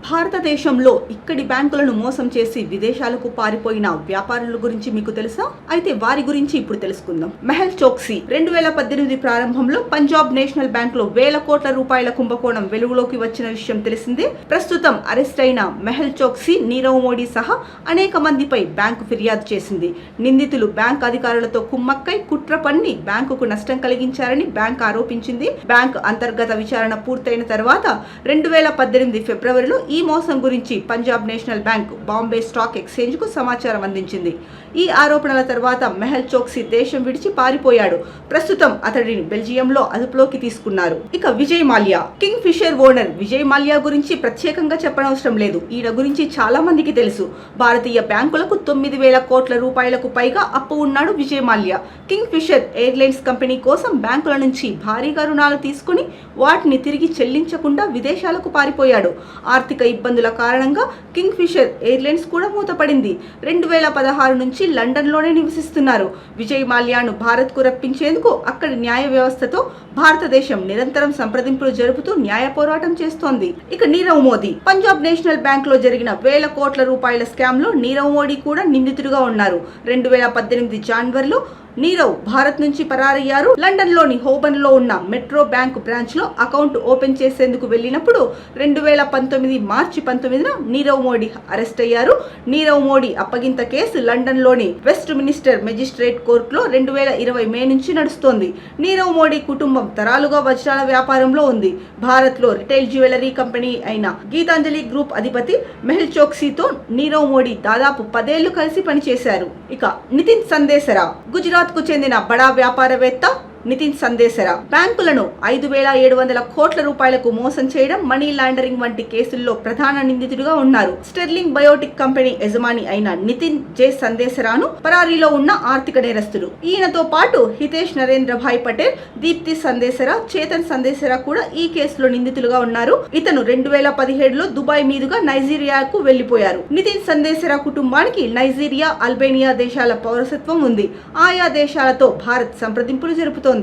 భారతదేశంలో ఇక్కడి బ్యాంకులను మోసం చేసి విదేశాలకు పారిపోయిన వ్యాపారుల గురించి మీకు తెలుసా? అయితే వారి గురించి ఇప్పుడు తెలుసుకుందాం. మెహుల్ చోక్సీ 2018 ప్రారంభంలో పంజాబ్ నేషనల్ బ్యాంక్ లో వేల కోట్ల రూపాయల కుంభకోణం వెలుగులోకి వచ్చిన విషయం తెలిసిందే. ప్రస్తుతం అరెస్ట్ అయిన మెహుల్ చోక్సీ నీరవ్ మోడీ సహా అనేక మందిపై బ్యాంకు ఫిర్యాదు చేసింది. నిందితులు బ్యాంక్ అధికారులతో కుమ్మక్కై కుట్ర పన్ని బ్యాంకుకు నష్టం కలిగించారని బ్యాంక్ ఆరోపించింది. బ్యాంక్ అంతర్గత విచారణ పూర్తయిన తర్వాత 2018 ఫిబ్రవరిలో ఈ మోసం గురించి Punjab national bank Bombay stock exchange కు సమాచారం అందించింది. ఈ ఆరోపణల తర్వాత మెహుల్ చోక్సీ దేశం విడిచి పారిపోయాడు. ప్రస్తుతం అతడిని బెల్జియంలో అదుపులోకి తీసుకున్నారు. ఇక Vijay Mallya, Kingfisher owner Vijay Mallya గురించి ప్రత్యేకంగా చెప్పనవసరం లేదు. ఈయన గురించి చాలా మందికి తెలుసు. భారతీయ బ్యాంకులకు 9,000 కోట్ల రూపాయలకు పైగా అప్పు ఉన్నాడు Vijay Mallya. Kingfisher airlines company కోసం బ్యాంకుల నుంచి భారీగా రుణాలు తీసుకుని వాటిని తిరిగి చెల్లించకుండా విదేశాలకు పారిపోయాడు. ఆర్థిక ఇబ్బందుల కారణంగా కింగ్ ఫిషర్ ఎయిర్లైన్స్ కూడా మూతపడింది. 2016 నుంచి లండన్లోనే నివసిస్తున్నారు. విజయ్ మాల్యాను భారత్కు రప్పించేందుకు అక్కడి న్యాయ వ్యవస్థతో భారతదేశం నిరంతరం సంప్రదింపులు జరుపుతూ న్యాయ పోరాటం చేస్తోంది. ఇక నీరవ్ మోదీ, పంజాబ్ నేషనల్ బ్యాంక్ లో జరిగిన వేల కోట్ల రూపాయల స్కామ్ లో నీరవ్ మోడీ కూడా నిందితుడిగా ఉన్నారు. 2018 జనవరిలో నీరవ్ భారత్ నుంచి పరారయ్యారు. లండన్ లోని హోబన్ లో ఉన్న మెట్రో బ్యాంక్ బ్రాంచ్ లో అకౌంట్ ఓపెన్ చేసేందుకు వెళ్ళినప్పుడు 2019 మార్చి 19న నీరవ్ మోడీ అరెస్ట్ అయ్యారు. నీరవ్ మోడీ అప్పగింత కేసు లండన్ లోని వెస్ట్ మినిస్టర్ మెజిస్ట్రేట్ కోర్టులో 2020 మే నుంచి నడుస్తోంది. నీరవ్ మోడీ కుటుంబం తరాలుగా వజ్రాల వ్యాపారంలో ఉంది. భారత్ లో రిటైల్ జ్యువెలరీ కంపెనీ అయిన గీతాంజలి గ్రూప్ అధిపతి మెహుల్ చోక్సీతో నీరవ్ మోడీ దాదాపు 10 ఏళ్లు కలిసి పనిచేశారు. ఇక నితిన్ సందేశరా, గుజరాత్ కు చెందిన బడా వ్యాపారవేత్త నితిన్ సందేశరా బ్యాంకులను 5,700 కోట్ల రూపాయలకు మోసం చేయడం, మనీ లాండరింగ్ వంటి కేసుల్లో ప్రధాన నిందితుడిగా ఉన్నారు. స్టెర్లింగ్ బయోటిక్ కంపెనీ యజమాని అయిన నితిన్ జే సందేశరాను పరారీలో ఉన్న ఆర్థిక నేరస్తుడు. ఈయనతో పాటు హితేష్ నరేంద్ర భాయ్ పటేల్, దీప్తి సందేశరా, చేతన్ సందేశరా కూడా ఈ కేసులో నిందితులుగా ఉన్నారు. ఇతను 2017లో దుబాయ్ మీదుగా నైజీరియాకు వెళ్లిపోయారు. నితిన్ సందేశరా కుటుంబానికి నైజీరియా, అల్బేనియా దేశాల పౌరసత్వం ఉంది. ఆయా దేశాలతో భారత్ సంప్రదింపులు జరుపుతోంది.